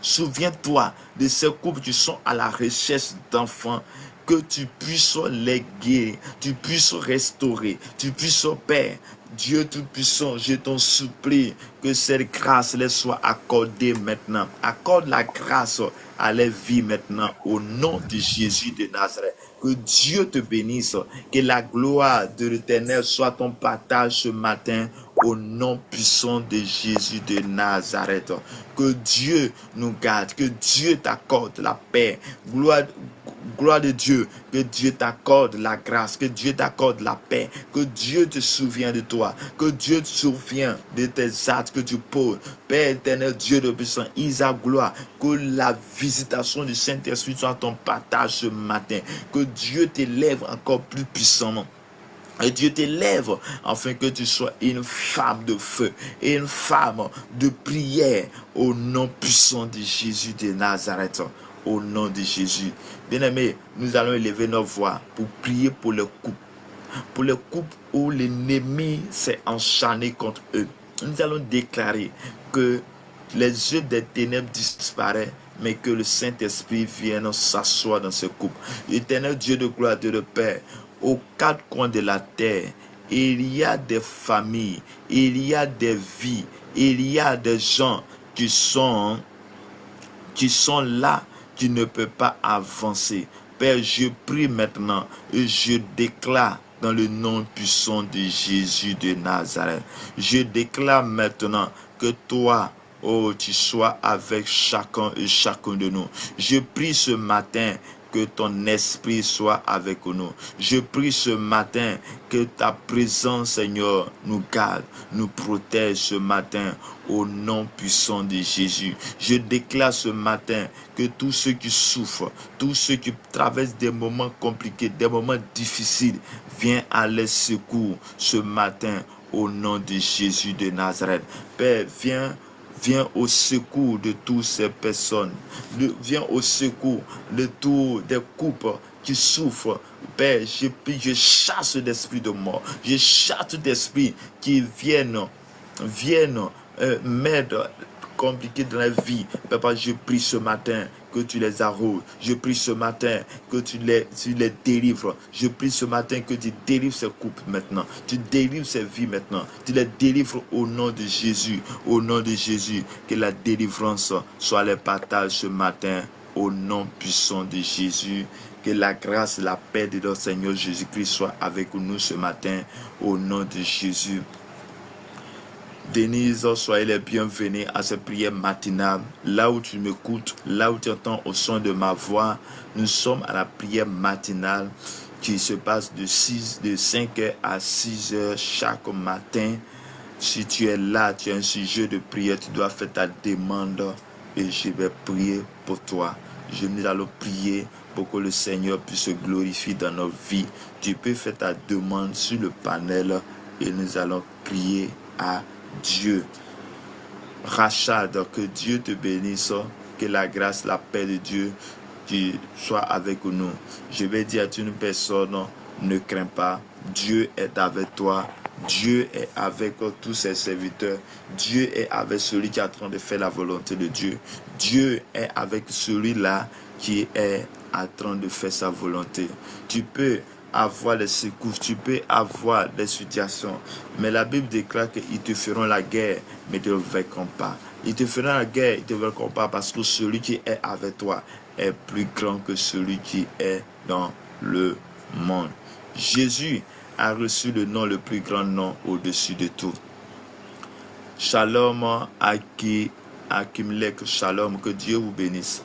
Souviens-toi de ces couples qui sont à la recherche d'enfants, que tu puisses les guérir, tu puisses restaurer, tu puisses, Père, Dieu Tout-Puissant, je t'en supplie que cette grâce les soit accordée maintenant. Accorde la grâce à leur vie maintenant au nom de Jésus de Nazareth. Que Dieu te bénisse, que la gloire de l'Éternel soit ton partage ce matin au nom puissant de Jésus de Nazareth. Que Dieu nous garde, que Dieu t'accorde la paix. Gloire de Dieu, que Dieu t'accorde la grâce, que Dieu t'accorde la paix, que Dieu te souvienne de toi, que Dieu te souvienne de tes actes que tu poses. Père éternel, Dieu de puissance, Isaac, gloire, que la visitation du Saint-Esprit soit ton partage ce matin, que Dieu t'élève encore plus puissamment. Et Dieu t'élève afin que tu sois une femme de feu, et une femme de prière au nom puissant de Jésus de Nazareth. au nom de Jésus. Bien-aimés, nous allons élever nos voix pour prier pour les couples. Pour les couples où l'ennemi s'est encharné contre eux. Nous allons déclarer que les yeux des ténèbres disparaissent, mais que le Saint-Esprit vienne s'asseoir dans ce couple. Éternel Dieu de gloire, Dieu de Père, aux quatre coins de la terre, il y a des familles, il y a des vies, il y a des gens qui sont là, qui ne peuvent pas avancer. Père, je prie maintenant et je déclare dans le nom puissant de Jésus de Nazareth. Je déclare maintenant que toi, oh, tu sois avec chacun et chacun de nous. Je prie ce matin que ton esprit soit avec nous. Je prie ce matin que ta présence, Seigneur, nous garde, nous protège ce matin au nom puissant de Jésus. Je déclare ce matin que tous ceux qui souffrent, tous ceux qui traversent des moments compliqués, des moments difficiles, viens à leur secours ce matin au nom de Jésus de Nazareth. Père, viens au secours de toutes ces personnes. Viens au secours de tous des couples qui souffrent. Père, je chasse l'esprit de mort. Je chasse l'esprit qui viennent m'aide compliqué dans la vie. Papa, je prie ce matin que tu les arroses. Je prie ce matin que tu les délivres. Je prie ce matin que tu délivres ces couples maintenant. Tu délivres ces vies maintenant. Tu les délivres au nom de Jésus. Au nom de Jésus, que la délivrance soit les partage ce matin. Au nom puissant de Jésus. Que la grâce, la paix de notre Seigneur Jésus-Christ soit avec nous ce matin. Au nom de Jésus. Denise, soyez les bienvenus à cette prière matinale. Là où tu m'écoutes, là où tu entends au son de ma voix, nous sommes à la prière matinale qui se passe de 5h à 6h chaque matin. Si tu es là, tu as un sujet de prière, tu dois faire ta demande et je vais prier pour toi. Nous allons prier pour que le Seigneur puisse se glorifier dans nos vies. Tu peux faire ta demande sur le panel et nous allons prier à Dieu. Rachad, que Dieu te bénisse, que la grâce, la paix de Dieu qui soit avec nous. Je vais dire à une personne, ne crains pas, Dieu est avec toi. Dieu est avec tous ses serviteurs. Dieu est avec celui qui est en train de faire la volonté de Dieu. Dieu est avec celui-là qui est en train de faire sa volonté. Tu peux avoir les secours, tu peux avoir des situations, mais la Bible déclare qu'ils te feront la guerre, mais ils ne te vaincront pas. Ils te feront la guerre, ils ne te vaincront pas, parce que celui qui est avec toi est plus grand que celui qui est dans le monde. Jésus a reçu le nom, le plus grand nom au-dessus de tout. Shalom, Akimlek, shalom, que Dieu vous bénisse.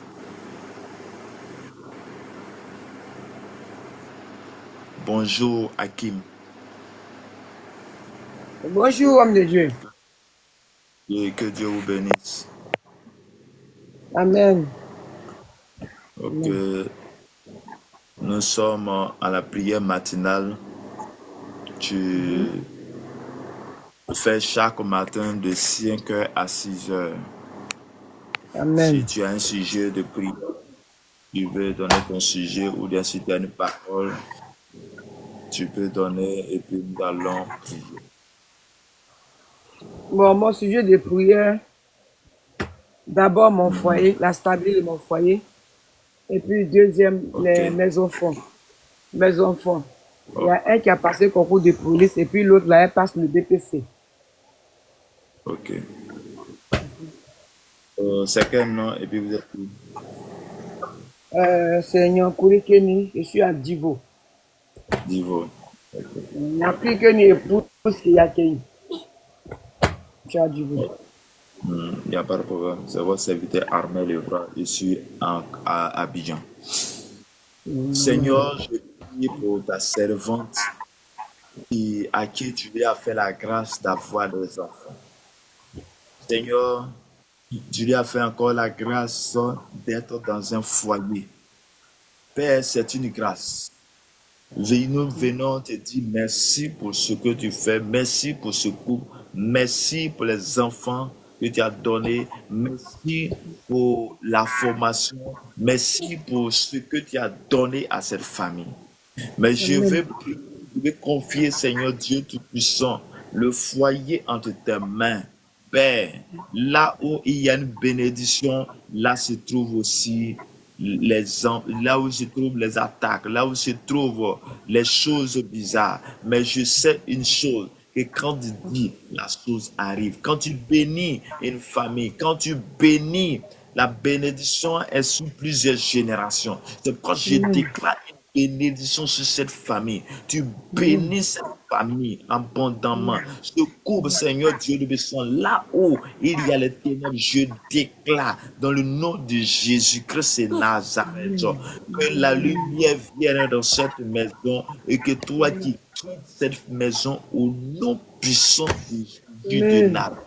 Bonjour, Hakim. Bonjour, homme de Dieu. Et que Dieu vous bénisse. Amen. Ok. Nous sommes à la prière matinale. Tu fais chaque matin de 5h à 6h. Amen. Si tu as un sujet de prière, tu veux donner ton sujet ou bien si tu as une parole, tu peux donner et puis nous allons prier. Bon, mon sujet de prière, d'abord mon foyer, la stabilité de mon foyer. Et puis deuxième, mes enfants. Mes enfants. Il y a un qui a passé le concours de police et puis l'autre là, elle passe le BPC. Ok. C'est quel nom et puis vous êtes où? C'est Nyankuri Kenny, je suis à Divo. Divo. Okay. Nyankuri Kenny épouse qui a Kenny. Je suis à Divo. Il n'y a pas de problème. C'est votre serviteur Armel Evra. Je suis à Abidjan. Seigneur, je prie pour ta servante à qui tu lui as fait la grâce d'avoir des enfants. Seigneur, tu lui as fait encore la grâce d'être dans un foyer. Père, c'est une grâce. Nous venons te dire merci pour ce que tu fais. Merci pour ce couple. Merci pour les enfants que tu as donné. Merci pour la formation. Merci pour ce que tu as donné à cette famille. Mais Amen. je vais confier, Seigneur Dieu Tout-Puissant, le foyer entre tes mains. Père, là où il y a une bénédiction, là se trouvent aussi là où se trouvent les attaques, là où se trouvent les choses bizarres. Mais je sais une chose, que quand tu dis, la chose arrive. Quand tu bénis une famille, quand tu bénis, la bénédiction est sur plusieurs générations. C'est pourquoi je Amen. déclare une bénédiction sur cette famille. Tu Amen. bénis cette famille abondamment. Je couvre, Seigneur Dieu de puissant, là où il y a les ténèbres, je déclare dans le nom de Jésus-Christ et Nazareth que la lumière vienne dans cette maison et que toi qui quittes cette maison au nom puissant de Jésus de Amen. Nazareth.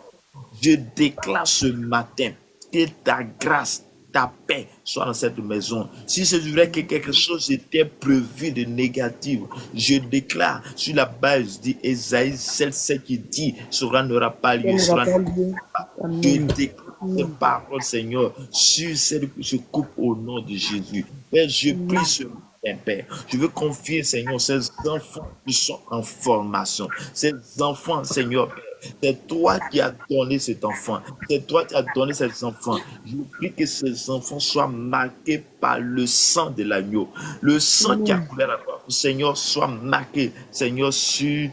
Je déclare ce matin que ta grâce, ta paix soit dans cette maison. Si c'est vrai que quelque chose était prévu de négatif, je déclare sur la base d'Ésaïe 7 qui dit cela n'aura pas Ça lieu, ne va cela pas n'aura lieu. pas. Je Amen. déclare ces paroles, Seigneur, sur cette je coupe au nom de Jésus. Père, je prie ce matin, Père. Je veux confier, Seigneur, ces enfants qui sont en formation. Ces enfants, Seigneur, Père, c'est toi qui as donné cet enfant. C'est toi qui as donné ces enfants. Je prie que ces enfants soient marqués par le sang de l'agneau. Le sang qui a Amen. coulé à la croix, Seigneur, soit marqué, Seigneur, sur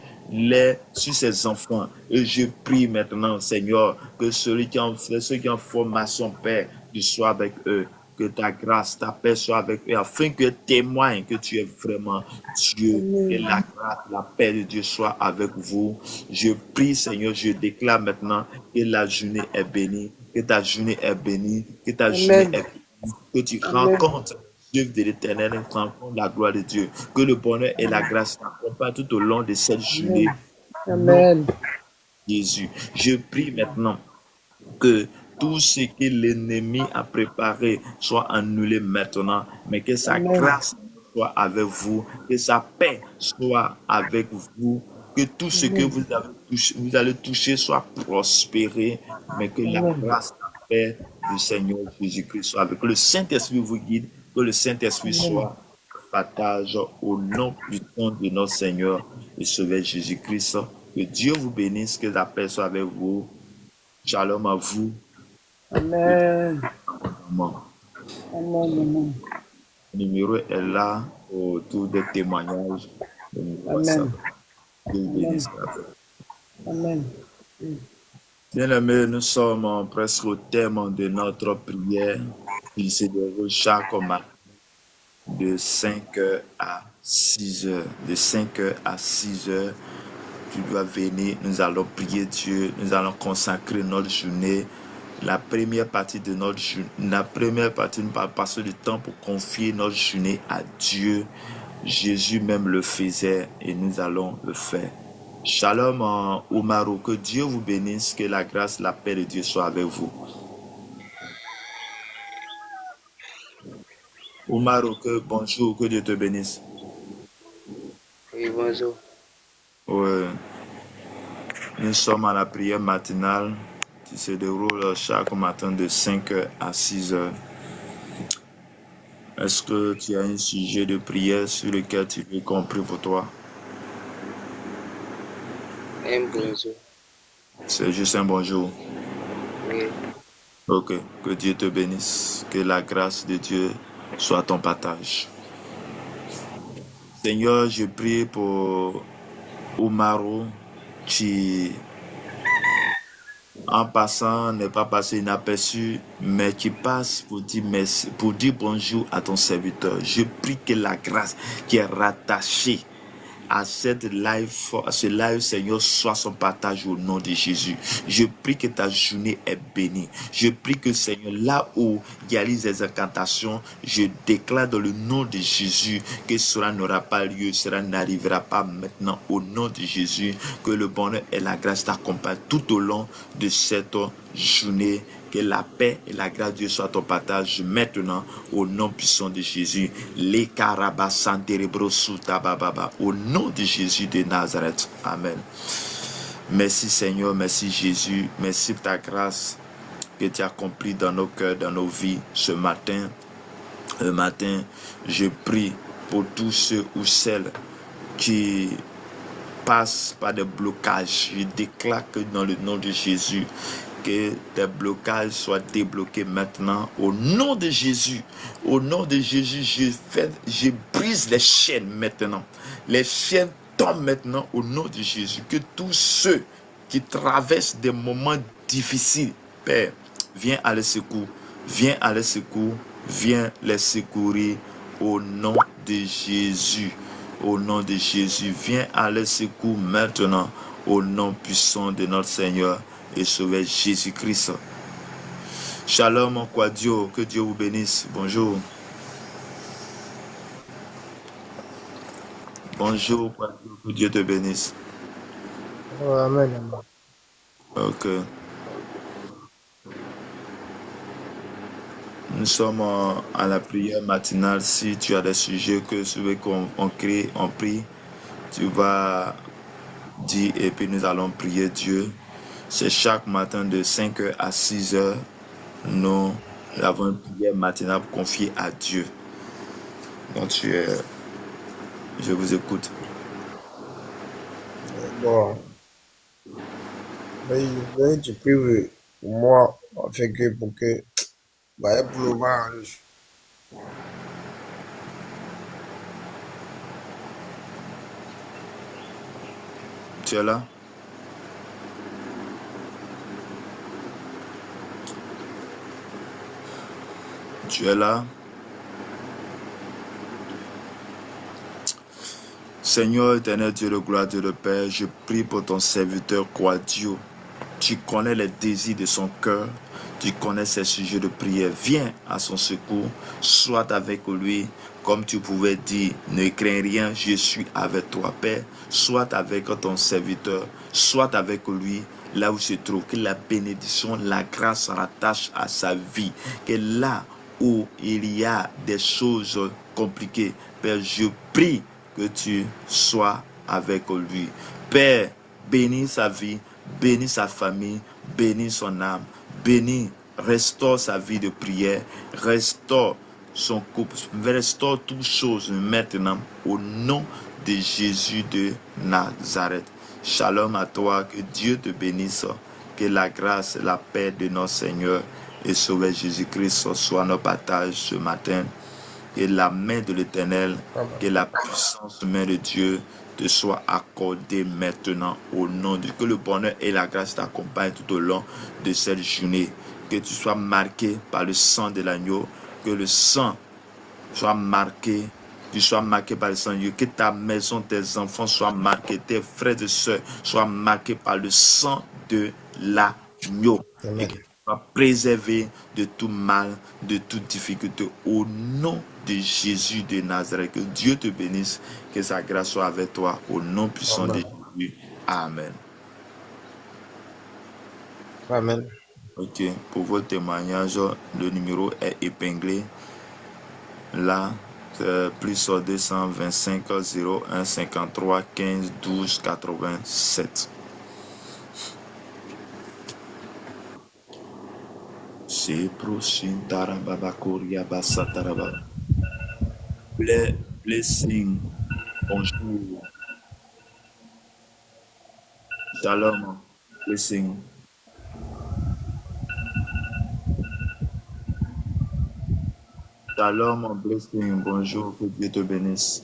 ces enfants. Et je prie maintenant, Seigneur, que ceux qui ont formation, Père, tu sois avec eux. Que ta grâce, ta paix soit avec eux, afin que témoignent que tu es vraiment Dieu. Et Amen. la grâce, la paix de Dieu soit avec vous. Je prie, Seigneur, je déclare maintenant que la journée est bénie, que ta journée est bénie, que ta journée Amen. est bénie, que tu Amen. rencontres Dieu de l'éternel, tu rencontres la gloire de Dieu, que le bonheur et la grâce t'accompagnent tout au long de cette journée. Amen. Non, Amen. Jésus. Je prie maintenant que tout ce que l'ennemi a préparé soit annulé maintenant, mais que sa Amen. grâce soit avec vous, que sa paix soit avec vous, que tout ce que Amen. vous allez toucher soit prospéré, mais que la Amen. grâce, la paix du Seigneur Jésus-Christ soit avec vous. Que le Saint-Esprit vous guide, que le Saint-Esprit Amen. soit partage au nom puissant de notre Seigneur et Sauveur Jésus-Christ. Que Dieu vous bénisse, que la paix soit avec vous. Shalom à vous. Amen. Amen. Amen. Le numéro est là autour des témoignages. Amen. Dieu vous bénisse. Amen. Bien-aimés, nous sommes presque au terme de notre prière. Il se déroule chaque matin de 5h à 6h. De 5h à 6h, tu dois venir. Nous allons prier Dieu. Nous allons consacrer notre journée. La première partie de notre journée, nous va passer du temps pour confier notre journée à Dieu. Jésus même le faisait et nous allons le faire. Shalom Omarou, que Dieu vous bénisse, que la grâce, la paix de Dieu soit avec vous. Omarou, bonjour, que Dieu te bénisse. Oui, bonjour. Ouais. Nous sommes à la prière matinale qui se déroule chaque matin de 5h à 6h. Est-ce que tu as un sujet de prière sur lequel tu veux qu'on prie pour toi? Un bonjour. C'est juste un bonjour. Oui. Ok, que Dieu te bénisse, que la grâce de Dieu soit ton partage. Seigneur, je prie pour Omarou qui, en passant, n'est pas passé inaperçu, mais qui passe pour dire merci, pour dire bonjour à ton serviteur. Je prie que la grâce qui est rattachée à ce live, Seigneur, soit son partage au nom de Jésus. Je prie que ta journée est bénie. Je prie que, Seigneur, là où il y a les incantations, je déclare dans le nom de Jésus que cela n'aura pas lieu, cela n'arrivera pas maintenant au nom de Jésus, que le bonheur et la grâce t'accompagnent tout au long de cette journée. Que la paix et la grâce de Dieu soient ton partage maintenant au nom puissant de Jésus. Les Au nom de Jésus de Nazareth. Amen. Merci Seigneur, merci Jésus, merci pour ta grâce que tu as accomplie dans nos cœurs, dans nos vies ce matin. Le matin, je prie pour tous ceux ou celles qui passent par des blocages. Je déclare que dans le nom de Jésus, que des blocages soient débloqués maintenant au nom de Jésus. Au nom de Jésus, je brise les chaînes maintenant. Les chaînes tombent maintenant au nom de Jésus. Que tous ceux qui traversent des moments difficiles, Père, viens à leur secours. Viens à leur secours. Viens les secourir au nom de Jésus. Au nom de Jésus, viens à leur secours maintenant. Au nom puissant de notre Seigneur et Sauveur Jésus-Christ. Shalom, Quadio, que Dieu vous bénisse. Bonjour. Bonjour, Quadio, que Dieu te bénisse. Oh, amen. Ok. Nous sommes à la prière matinale. Si tu as des sujets que tu veux qu'on prie, tu vas dire et puis nous allons prier Dieu. C'est chaque matin de 5h à 6h. Nous avons une prière matinale confiée à Dieu. Donc, je vous écoute. Bon, tu peux moi, fait que pour que, bah, pour le voir, Tu es là? Tu es là? Seigneur éternel Dieu de gloire, Dieu de Père, je prie pour ton serviteur Quadio. Tu connais les désirs de son cœur, tu connais ses sujets de prière. Viens à son secours, sois avec lui, comme tu pouvais dire, ne crains rien, je suis avec toi, Père. Sois avec ton serviteur, sois avec lui, là où se trouve, que la bénédiction, la grâce rattache à sa vie, que là où il y a des choses compliquées, Père, je prie que tu sois avec lui. Père, bénis sa vie, bénis sa famille, bénis son âme, bénis, restaure sa vie de prière, restaure son couple, restaure toutes choses maintenant au nom de Jésus de Nazareth. Shalom à toi, que Dieu te bénisse, que la grâce et la paix de notre Seigneur et Sauveur Jésus-Christ soit notre partage ce matin. Que la main de l'Éternel, que la puissance main de Dieu te soit accordée maintenant au nom de Dieu. Que le bonheur et la grâce t'accompagnent tout au long de cette journée. Que tu sois marqué par le sang de l'agneau. Que le sang soit marqué. Tu sois marqué par le sang de Dieu. Que ta maison, tes enfants soient marqués. Tes frères et sœurs soient marqués par le sang de l'agneau. Et que tu sois préservé de tout mal, de toute difficulté au nom de Jésus de Nazareth. Que Dieu te bénisse, que sa grâce soit avec toi au nom puissant de Jésus. Amen. Amen. Ok, pour vos témoignages, le numéro est épinglé là. Plus 225 01 53 15 12 87. C'est prochain tarababa koria basataraba. Blessing. Bonjour. Shalom. Blessing. Shalom, blessing. Bonjour, que Dieu te bénisse.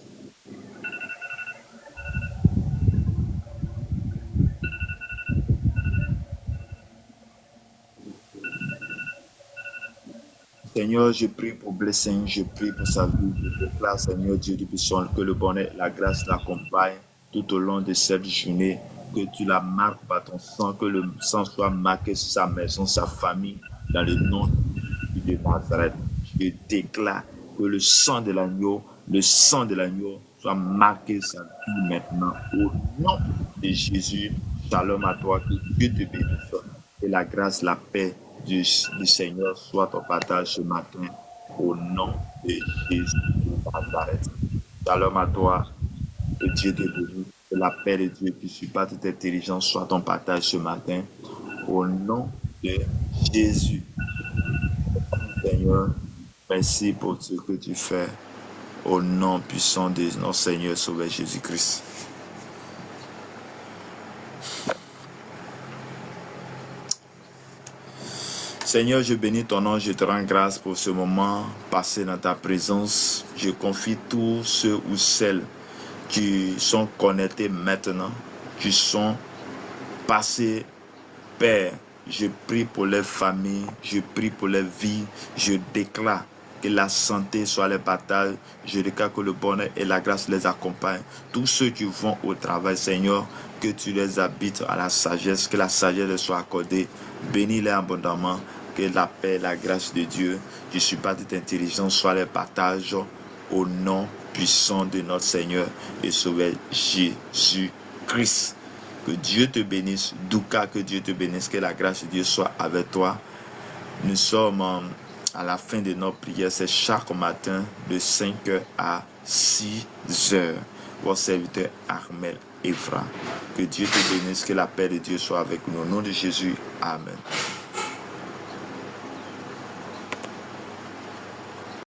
Seigneur, je prie pour Blessing, je prie pour sa vie. Je déclare, Seigneur Dieu du puissant, que le bonheur, la grâce l'accompagne tout au long de cette journée. Que tu la marques par ton sang, que le sang soit marqué sur sa maison, sa famille, dans le nom de Nazareth. Je déclare que le sang de l'agneau soit marqué sur sa vie maintenant. Au nom de Jésus, shalom à toi, que Dieu te bénisse. Et la grâce, la paix du Seigneur soit ton partage ce matin. Au nom de Jésus de Nazareth. Shalom à toi. Que Dieu te bénisse. Que la paix de Dieu qui surpasse toute intelligence soit ton partage ce matin. Au nom de Jésus. Seigneur, merci pour ce que tu fais. Au nom puissant de notre Seigneur Sauveur Jésus-Christ. Seigneur, je bénis ton nom, je te rends grâce pour ce moment passé dans ta présence. Je confie tous ceux ou celles qui sont connectés maintenant, qui sont passés, Père. Je prie pour leur famille, je prie pour leur vie, je déclare que la santé soit les partage, je déclare que le bonheur et la grâce les accompagnent. Tous ceux qui vont au travail, Seigneur, que tu les habites à la sagesse, que la sagesse leur soit accordée, bénis-les abondamment, que la paix et la grâce de Dieu, qui surpasse toute intelligence, soit les partage au nom puissant de notre Seigneur et Sauveur Jésus-Christ. Que Dieu te bénisse, Douka, que Dieu te bénisse, que la grâce de Dieu soit avec toi. Nous sommes à la fin de notre prière, c'est chaque matin de 5h à 6h. Votre serviteur Armel Evra. Que Dieu te bénisse, que la paix de Dieu soit avec nous. Au nom de Jésus, Amen.